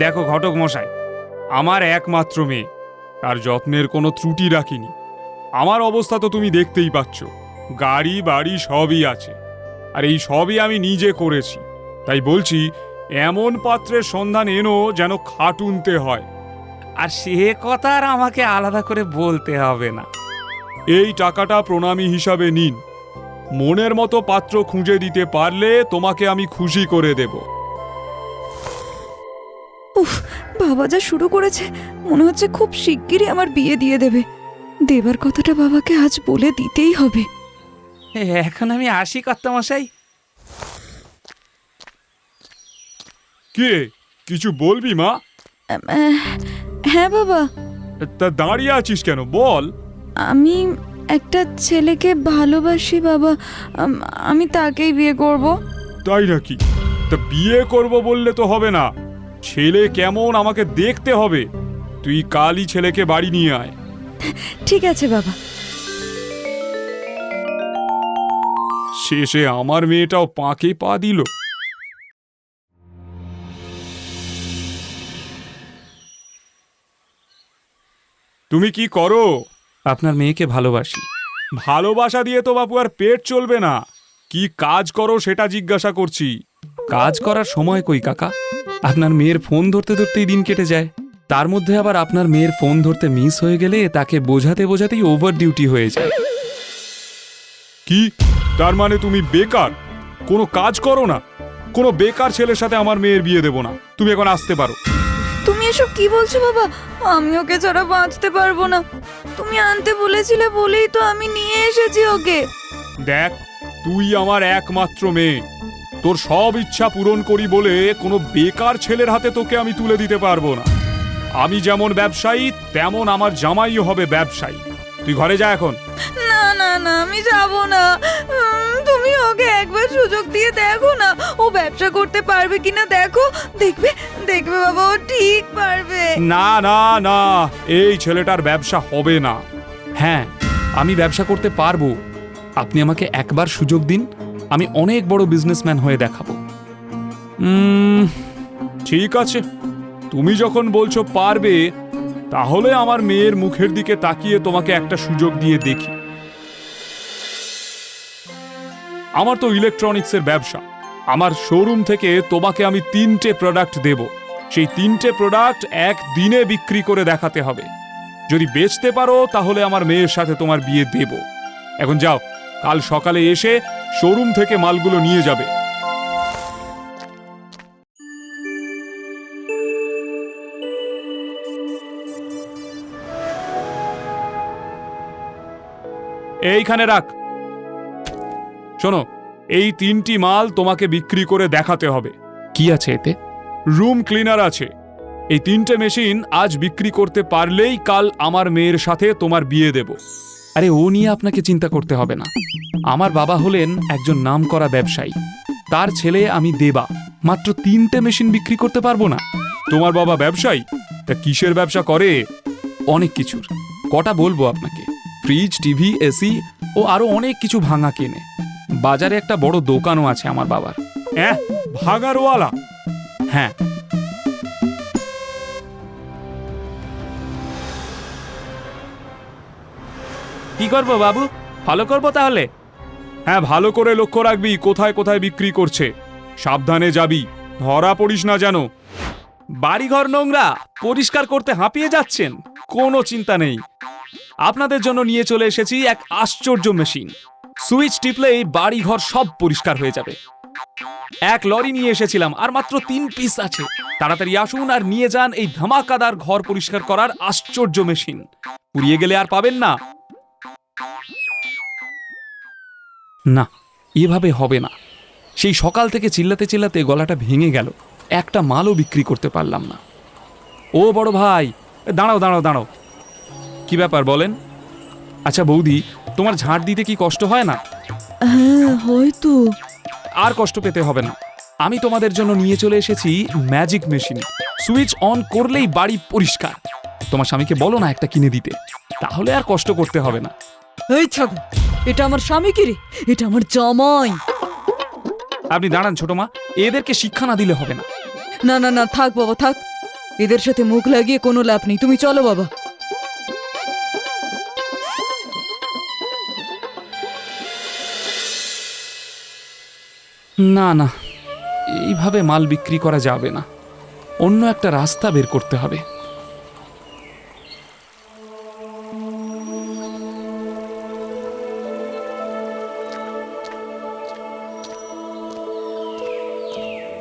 দেখো ঘটক মশাই, আমার একমাত্র মেয়ে, তার যত্নের কোনো ত্রুটি রাখিনি। আমার অবস্থা তো তুমি দেখতেই পাচ্ছ, গাড়ি বাড়ি সবই আছে, আর এই সবই আমি নিজে করেছি। তাই বলছি, এমন পাত্রের সন্ধান এনো যেন খাটুনতে হয়। আর সে কথা আর আমাকে আলাদা করে বলতে হবে না। এই টাকাটা প্রণামী হিসাবে নিন। মনের মতো পাত্র খুঁজে দিতে পারলে তোমাকে আমি খুশি করে দেব। উফ, বাবা যা শুরু করেছে, মনে হচ্ছে খুব শিগগিরই আমার বিয়ে দিয়ে দেবে। দেবার কথাটা বাবাকে আজ বলে দিতেই হবে। এখন আমি আসি কর্তামশাই। কে কিছু বলবি মা? হ্যাঁ বাবা, তা দাঁড়িয়ে আছিস কেন, বল। আমি একটা ছেলেকে ভালোবাসি বাবা। আমি তাকেই বিয়ে করব। তাই নাকি? তা বিয়ে করব বললে তো হবে না, ছেলে কেমন আমাকে দেখতে হবে। তুই কালই ছেলেকে বাড়ি নিয়ে আয়। ঠিক আছে বাবা। শেষে আমার মেয়েটাও পাঁকে পা দিল। তুমি কি করো? আপনার মেয়েকে ভালোবাসি। ভালোবাসা দিয়ে তো বাপু আর পেট চলবে না। কি কাজ করো সেটা জিজ্ঞাসা করছি। কাজ করার সময় কই কাকা? আপনার মেয়ের ফোন ধরতে ধরতেই দিন কেটে যায়। তার মধ্যে আবার আপনার মেয়ের ফোন ধরতে মিস হয়ে গেলে তাকে বোঝাতে বোঝাতেই ওভার ডিউটি হয়ে যায়। কি তার মানে তুমি বেকার, কোনো কাজ করো না? কোনো বেকার ছেলের সাথে আমার মেয়ের বিয়ে দেব না। তুমি এখন আসতে পারো। তুমি এসব কি বলছো বাবা? আমি ওকে ছাড়া বাঁচতে পারবো না। তুমি আনতে বলেছিলে বলেই তো আমি নিয়ে এসেছি ওকে। দেখ, তুই আমার একমাত্র মেয়ে, তোর সব ইচ্ছা পূরণ করি বলে কোনো বেকার ছেলের হাতে তোকে আমি তুলে দিতে পারবো না। আমি যেমন ব্যবসায়ী তেমন আমার জামাইও হবে ব্যবসায়ী। তুই ঘরে যা এখন। না না না, আমি যাব না। তুমি ওকে একবার সুযোগ দিয়ে দেখো না, ও ব্যবসা করতে পারবে কিনা দেখো। দেখবে দেখবে বাবা, ও ঠিক পারবে। না না না, এই ছেলেটার ব্যবসা হবে না। হ্যাঁ, আমি ব্যবসা করতে পারবো। আপনি আমাকে একবার সুযোগ দিন, আমি অনেক বড় বিজনেসম্যান হয়ে দেখাবো। ঠিক আছে, তুমি যখন বলছো পারবে, তাহলে আমার মেয়ের মুখের দিকে তাকিয়ে তোমাকে একটা সুযোগ দিয়ে দেখি। আমার তো ইলেকট্রনিক্সের ব্যবসা। আমার শোরুম থেকে তোমাকে আমি 3টে প্রোডাক্ট দেব। সেই 3টে প্রোডাক্ট একদিনে বিক্রি করে দেখাতে হবে। যদি বেচতে পারো তাহলে আমার মেয়ের সাথে তোমার বিয়ে দেব। এখন যাও, কাল সকালে এসে শোরুম থেকে মালগুলো নিয়ে যাবে। এইখানে রাখ। শোনো, এই 3টি মাল তোমাকে বিক্রি করে দেখাতে হবে। কি আছে এতে? রুম ক্লিনার আছে। এই 3টে মেশিন আজ বিক্রি করতে পারলেই কাল আমার মেয়ের সাথে তোমার বিয়ে দেব। আরে ও নিয়ে আপনাকে চিন্তা করতে হবে না। আমার বাবা হলেন একজন নামকরা ব্যবসায়ী, তার ছেলে আমি দেবা। মাত্র 3টে মেশিন বিক্রি করতে পারবো না? তোমার বাবা ব্যবসায়ী? তা কিসের ব্যবসা করে? অনেক কিছুর। কটা বলবো আপনাকে? ফ্রিজ, টিভি, এসি ও আরো অনেক কিছু ভাঙা কেনে। বাজারে একটা বড় দোকানও আছে আমার বাবার। হ্যাঁ, ভাঙারওয়ালা? হ্যাঁ। কি করবো বাবু, ভালো করবো তাহলে? হ্যাঁ, ভালো করে লক্ষ্য রাখবি কোথায় কোথায় বিক্রি করছে। সাবধানে যাবি, ধরা পড়িস না যেন। বাড়িঘর নোংরা, পরিষ্কার করতে হাঁপিয়ে যাচ্ছেন? কোনো চিন্তা নেই, আপনাদের জন্য নিয়ে চলে এসেছি এক আশ্চর্য মেশিন। সুইচ টিপলেই বাড়িঘর সব পরিষ্কার হয়ে যাবে। এক লরি নিয়ে এসেছিলাম, আর মাত্র 3 পিস আছে। তাড়াতাড়ি আসুন আর নিয়ে যান এই ধামাকাদার ঘর পরিষ্কার করার আশ্চর্য মেশিন। পুড়িয়ে গেলে আর পাবেন না। না, এভাবে হবে না। সেই সকাল থেকে চিল্লাতে চিল্লাতে গলাটা ভেঙে গেল, একটা মালও বিক্রি করতে পারলাম না। ও বড় ভাই, দাঁড়াও দাঁড়াও দাঁড়াও। কি ব্যাপার বলেন? আচ্ছা বৌদি, তোমার ঝাড় দিতে কি কষ্ট হয় না? হ্যাঁ হয়তো। আর কষ্ট পেতে হবে না। আমি তোমাদের জন্য নিয়ে চলে এসেছি ম্যাজিক মেশিন। সুইচ অন করলেই বাড়ি পরিষ্কার। তোমার স্বামীকে বলো না একটা কিনে দিতে, তাহলে আর কষ্ট করতে হবে না। এই ছাগল, এটা আমার স্বামী কি রে? এটা আমার জামাই। আপনি দাঁড়ান ছোট মা, এদেরকে শিক্ষা না দিলে হবে না। না না না, থাক বাবা থাক, এদের সাথে মুখ লাগিয়ে কোনো লাভ নেই, তুমি চলো বাবা। না না, এইভাবে মাল বিক্রি করা যাবে না, অন্য একটা রাস্তা বের করতে হবে।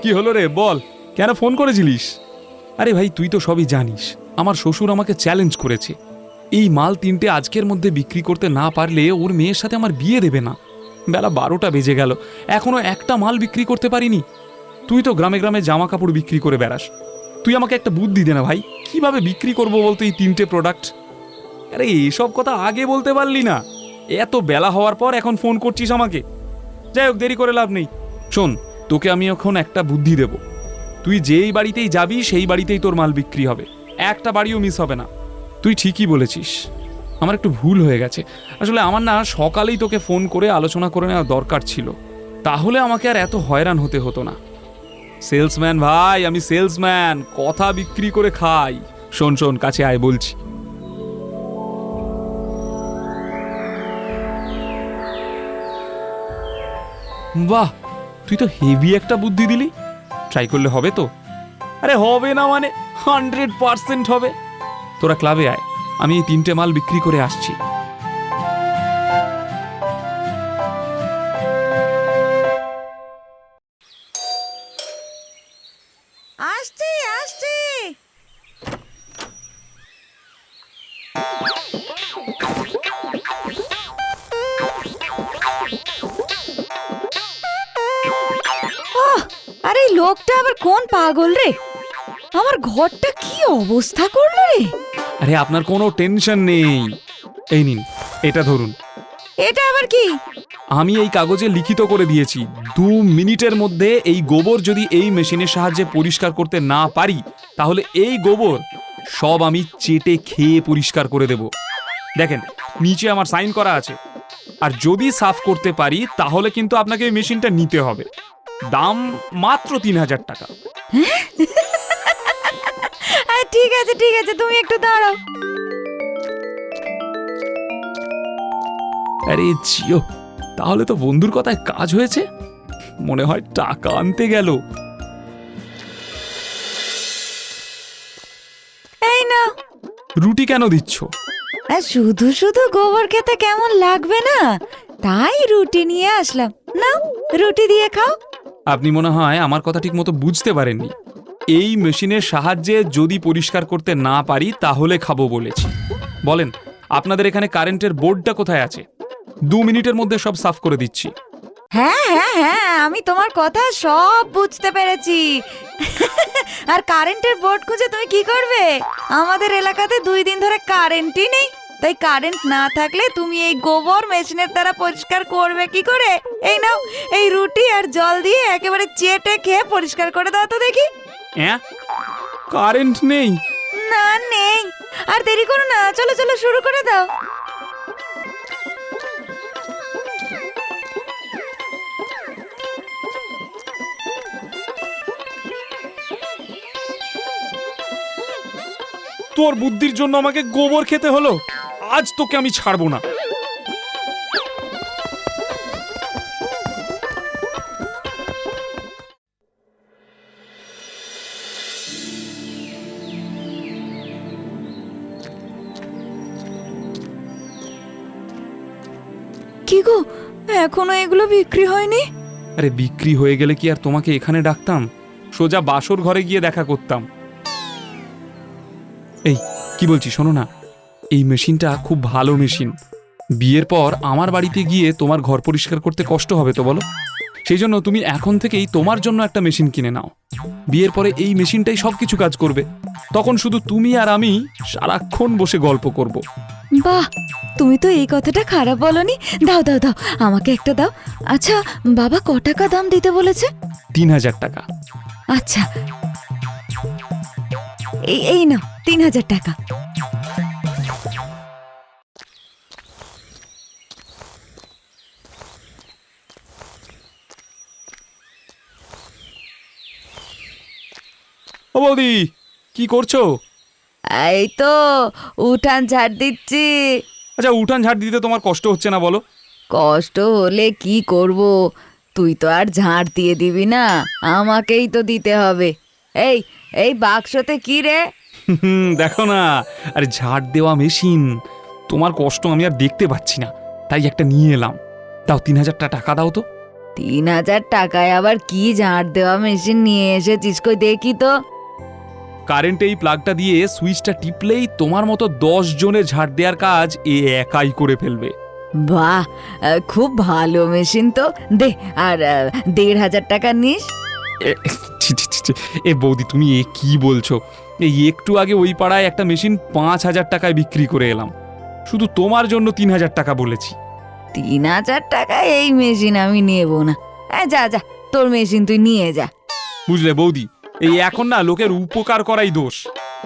কি হলো রে, বল, কেন ফোন করেছিলিস? আরে ভাই, তুই তো সবই জানিস, আমার শ্বশুর আমাকে চ্যালেঞ্জ করেছে, এই মাল 3টে আজকের মধ্যে বিক্রি করতে না পারলে ওর মেয়ের সাথে আমার বিয়ে দেবে না। বেলা 12টা বেজে গেল, এখনো একটা মাল বিক্রি করতে পারিনি। তুই তো গ্রামে গ্রামে জামা কাপড় বিক্রি করে বেড়াস, তুই আমাকে একটা বুদ্ধি দে না ভাই, কিভাবে বিক্রি করবো বলতো এই 3টে প্রোডাক্ট? আরে এসব কথা আগে বলতে পারলি না, এত বেলা হওয়ার পর এখন ফোন করছিস আমাকে। যাই হোক, দেরি করে লাভ নেই। শোন, তোকে আমি এখন একটা বুদ্ধি দেব, তুই যেই বাড়িতেই যাবি সেই বাড়িতেই তোর মাল বিক্রি হবে, একটা বাড়িও মিস হবে না। তুই ঠিকই বলেছিস, আমার একটু ভুল হয়ে গেছে। আসলে আমার না সকালেই তোকে ফোন করে আলোচনা করে নেওয়া দরকার ছিল, তাহলে আমাকে আর এত হয়রান হতে হতো না। সেলসম্যান ভাই, আমি সেলসম্যান, কথা বিক্রি করে খাই। শোন শোন, কাছে আয় বলছি। বাহ, তুই তো হেভি একটা বুদ্ধি দিলি, ট্রাই করলে হবে তো? আরে হবে না মানে 100% হবে। তোরা ক্লাবে আয়, আমি এই 3টে মাল বিক্রি করে আসছি। আসছি আসছি। আরে এই লোকটা আবার কোন পাগল রে, আমার ঘরটা কি অবস্থা করলো রে। আরে আপনার কোনো টেনশন নেই, এই নিন, এটা ধরুন। এটা আবার কি? আমি এই কাগজে লিখিত করে দিয়েছি, 2 মিনিটের মধ্যে এই গোবর যদি এই মেশিনের সাহায্যে পরিষ্কার করতে না পারি, তাহলে এই গোবর সব আমি চেটে খেয়ে পরিষ্কার করে দেব। দেখেন, নিচে আমার সাইন করা আছে। আর যদি সাফ করতে পারি তাহলে কিন্তু আপনাকে এই মেশিনটা নিতে হবে, দাম মাত্র 3000 টাকা। ঠিক আছে ঠিক আছে, তুমি একটু দাঁড়াও। আরে জিও, তাহলে তো বন্ধুর কথায় কাজ হয়েছে, মনে হয় টাকা আনতে গেল। এই না, রুটি কেন দিচ্ছ? শুধু শুধু গোবর খেতে কেমন লাগবে না, তাই রুটি নিয়ে আসলাম, না রুটি দিয়ে খাও। আপনি মনে হয় আমার কথা ঠিক মতো বুঝতে পারেননি, এই মেশিনের সাহায্যে যদি পরিষ্কার করতে না পারি তাহলে খাবো বলেছি। বলেন, আপনাদের এখানে কারেন্টের বোর্ডটা কোথায় আছে? 2 মিনিটের মধ্যে সব সাফ করে দিচ্ছি। হ্যাঁ হ্যাঁ হ্যাঁ, আমি তোমার কথা সব বুঝতে পেরেছি। আর কারেন্টের বোর্ড খুঁজে তুমি কি করবে? আমাদের এলাকাতে 2 দিন ধরে কারেন্টই নেই, তাই কারেন্ট না থাকলে তুমি এই গোবর মেশিনের দ্বারা পরিষ্কার করবে কি করে? এই নাও, এই রুটি আর জল দিয়ে একেবারে চেটে খেয়ে পরিষ্কার করে দাও তো দেখি। হ্যাঁ, কারেন্ট নেই? না নেই, আর দেরি করো না, চলো চলো শুরু করে দাও। তোর বুদ্ধির জন্য আমাকে গোবর খেতে হলো, আজ তোকে আমি ছাড়বো না। কি গো, এখনো এগুলো বিক্রি হয়নি? আরে বিক্রি হয়ে গেলে কি আর তোমাকে এখানে ডাকতাম? সোজা বাসর ঘরে গিয়ে দেখা করতাম। এই কি বলছি শোনো না, এই মেশিনটা খুব ভালো মেশিন, বিয়ের পর আমার বাড়িতে গিয়ে তোমার ঘর পরিষ্কার করতে কষ্ট হবে তো বলো? সেই জন্য তুমি এখন থেকেই তোমার জন্য একটা মেশিন কিনে নাও, বিয়ের পরে এই মেশিনটাই সব কিছু কাজ করবে, তখন শুধু তুমি আর আমি সারাক্ষণ বসে গল্প করব। বাহ, তুমি তো এই কথাটা খারাপ বলনি। দাও দাও দাও, আমাকে একটা দাও। আচ্ছা বাবা, ক টাকা দাম দিতে বলেছে? 3000 টাকা। আচ্ছা, এই এই নাও 3000 টাকা। ও বৌদি, কি করছো? এই তো উঠান ঝাড় দিচ্ছি। আচ্ছা, উঠান ঝাড় দিতে তোমার কষ্ট হচ্ছে না বলো? কষ্ট হলে কি করব, তুই তো আর ঝাড় দিয়ে দিবি না, আমাকেই তো দিতে হবে। এই এই বাক্সতে কি রে? দেখো না, আরে ঝাড় দেওয়া মেশিন। তোমার কষ্ট আমি আর দেখতে পাচ্ছি না, তাই একটা নিয়ে এলাম। দাও, 3,000 টাকা দাও তো। 3,000 টাকায় আবার কি ঝাড় দেওয়া মেশিন নিয়ে এসেছিস, কই দেখি তো। কারেন্টে এই প্লাগটা দিয়ে সুইচটা টিপলেই তোমার মতো 10 জনের ঝাড় দেওয়ার কাজ এ একাই করে ফেলবে। বাহ, খুব ভালো মেশিন তো। দে, আর 1,500 টাকা নিস। ছি, ছি, ছি, ছি। এ বৌদি, তুমি এ কি বলছো? এই একটু আগে ওই পাড়ায় একটা মেশিন 5,000 টাকায় বিক্রি করে এলাম। শুধু তোমার জন্য 3,000 টাকা বলেছি। 3,000 টাকায় এই মেশিন আমি নেব না। যা যা, তোর মেশিন তুই নিয়ে যা। বুঝলে বৌদি, এই এখন না লোকের উপকার করাই দোষ।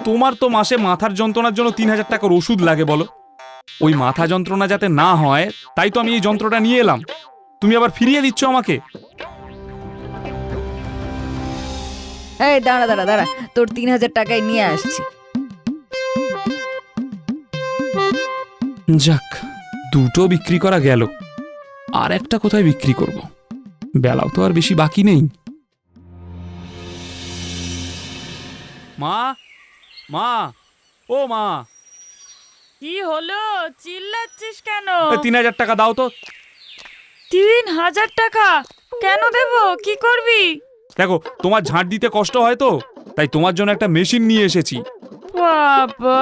তোমার তো মাসে মাথার যন্ত্রণার জন্য 3,000 টাকার ওষুধ লাগে বলো। ওই মাথা যন্ত্রণা যাতে না হয় তাই তো আমি এই যন্ত্রটা নিয়ে এলাম। তুমি আবার ফিরিয়ে দিচ্ছ আমাকে। এই দাঁড়া দাঁড়া দাঁড়া, তোর 3,000 টাকায় নিয়ে আসছি। যাক, দুটো বিক্রি করা গেল। আর একটা কোথায় বিক্রি করব? বেলাও তো আর বেশি বাকি নেই। মা, মা, ও মা, কি হলো, চিল্লাচ্ছিস কেন? 3,000 টাকা দাও তো। 3,000 টাকা কেন দেব, কি করবি? দেখো, তোমার ঝাঁট দিতে কষ্ট হয় তো, তাই তোমার জন্য একটা মেশিন নিয়ে এসেছি। বাবা,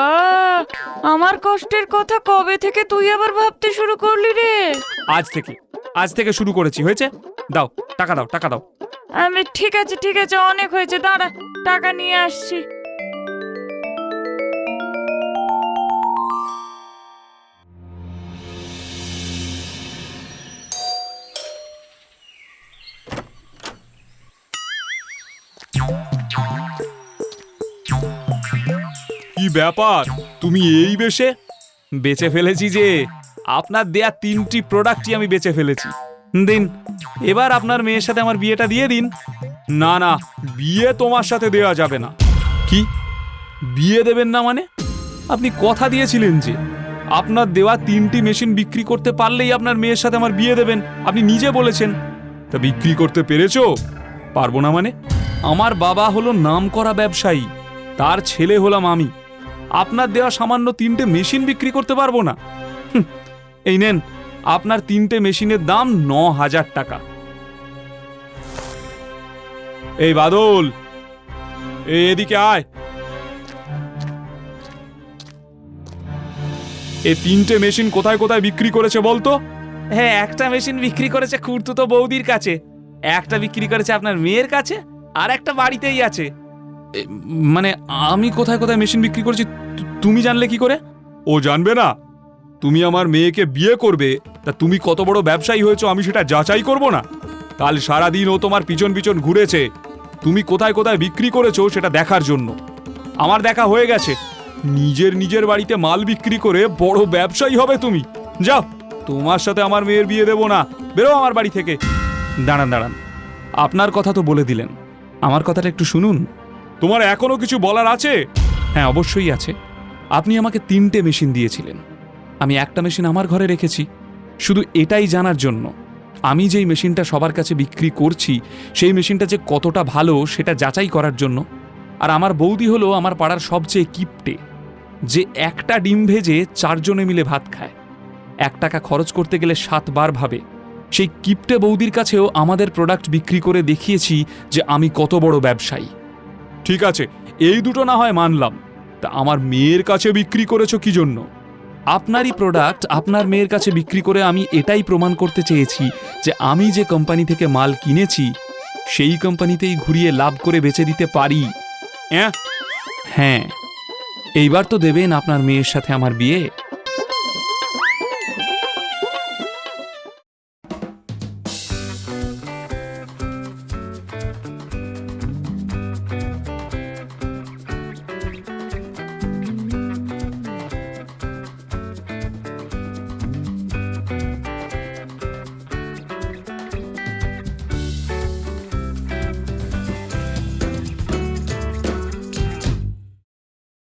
আমার কষ্টের কথা কবে থেকে তুই আবার ভাবতে শুরু করলি রে? আজ থেকে শুরু করেছি, হয়েছে? দাও, টাকা দাও, টাকা দাও। আমি ঠিক আছে অনেক হয়েছে, দাঁড়া, টাকা নিয়ে আসছি। কি ব্যাপার, তুমি এই বেশে? বেচে ফেলেছি যে, আপনার দেয়া 3টি প্রোডাক্টই আমি বেচে ফেলেছি। দিন, এবার আপনার মেয়ের সাথে আমার বিয়েটা দিয়ে দিন। না না, বিয়ে তোমার সাথে দেওয়া যাবে না। কি, বিয়ে দেবেন না মানে? আপনি কথা দিয়েছিলেন যে আপনার দেওয়া 3টি মেশিন বিক্রি করতে পারলেই আপনার মেয়ের সাথে আমার বিয়ে দেবেন। আপনি নিজে বলেছেন, তা বিক্রি করতে পেরেছো? পারবো না মানে? আমার বাবা হলো নামকরা ব্যবসায়ী, তার ছেলে হলাম আমি। আপনার দেওয়া সামান্য 3টে মেশিন বিক্রি করতে পারবো না? এই নেন, আপনার 3টে মেশিনের দাম 9,000 টাকা। এই বাদল, এদিকে আয়। এই 3টে মেশিন কোথায় কোথায় বিক্রি করেছে বলতো? হ্যাঁ, একটা মেশিন বিক্রি করেছে খুড়তুতো বৌদির কাছে, একটা বিক্রি করেছে আপনার মেয়ের কাছে, আর একটা বাড়িতেই আছে। মানে আমি কোথায় কোথায় মেশিন বিক্রি করেছি তুমি জানলে কি করে? ও জানবে না? তুমি আমার মেয়েকে বিয়ে করবে, তা তুমি কত বড় ব্যবসায়ী হয়েছো আমি সেটা যাচাই করব না? কাল সারাদিন ও তোমার পিছন পিছন ঘুরেছে, তুমি কোথায় কোথায় বিক্রি করেছো সেটা দেখার জন্য। আমার দেখা হয়ে গেছে। নিজের বাড়িতে মাল বিক্রি করে বড় ব্যবসায়ী হবে তুমি। যাও, তোমার সাথে আমার মেয়ের বিয়ে দেব না, বেরো আমার বাড়ি থেকে। দাঁড়ান, আপনার কথা তো বলে দিলেন, আমার কথাটা একটু শুনুন। তোমার এখনো কিছু বলার আছে? হ্যাঁ, অবশ্যই আছে। আপনি আমাকে 3টে মেশিন দিয়েছিলেন, আমি একটা মেশিন আমার ঘরে রেখেছি, শুধু এটাই জানার জন্য আমি যেই মেশিনটা সবার কাছে বিক্রি করছি সেই মেশিনটা যে কতটা ভালো সেটা যাচাই করার জন্য। আর আমার বৌদি হলো আমার পাড়ার সবচেয়ে কিপটে, যে একটা ডিম ভেজে 4 জনে মিলে ভাত খায়। 1 টাকা খরচ করতে গেলে 7 বার ভাবে। সেই কিপটে বৌদির কাছেও আমাদের প্রোডাক্ট বিক্রি করে দেখিয়েছি যে আমি কত বড় ব্যবসায়ী। ঠিক আছে, এই দুটো না হয় মানলাম, তা আমার মেয়ের কাছে বিক্রি করেছো কি জন্য? আপনারই প্রোডাক্ট আপনার মেয়ের কাছে বিক্রি করে আমি এটাই প্রমাণ করতে চেয়েছি যে আমি যে কোম্পানি থেকে মাল কিনেছি সেই কোম্পানিতেই ঘুরিয়ে লাভ করে বেচে দিতে পারি। হ্যাঁ, এইবার তো দেবেন আপনার মেয়ের সাথে আমার বিয়ে?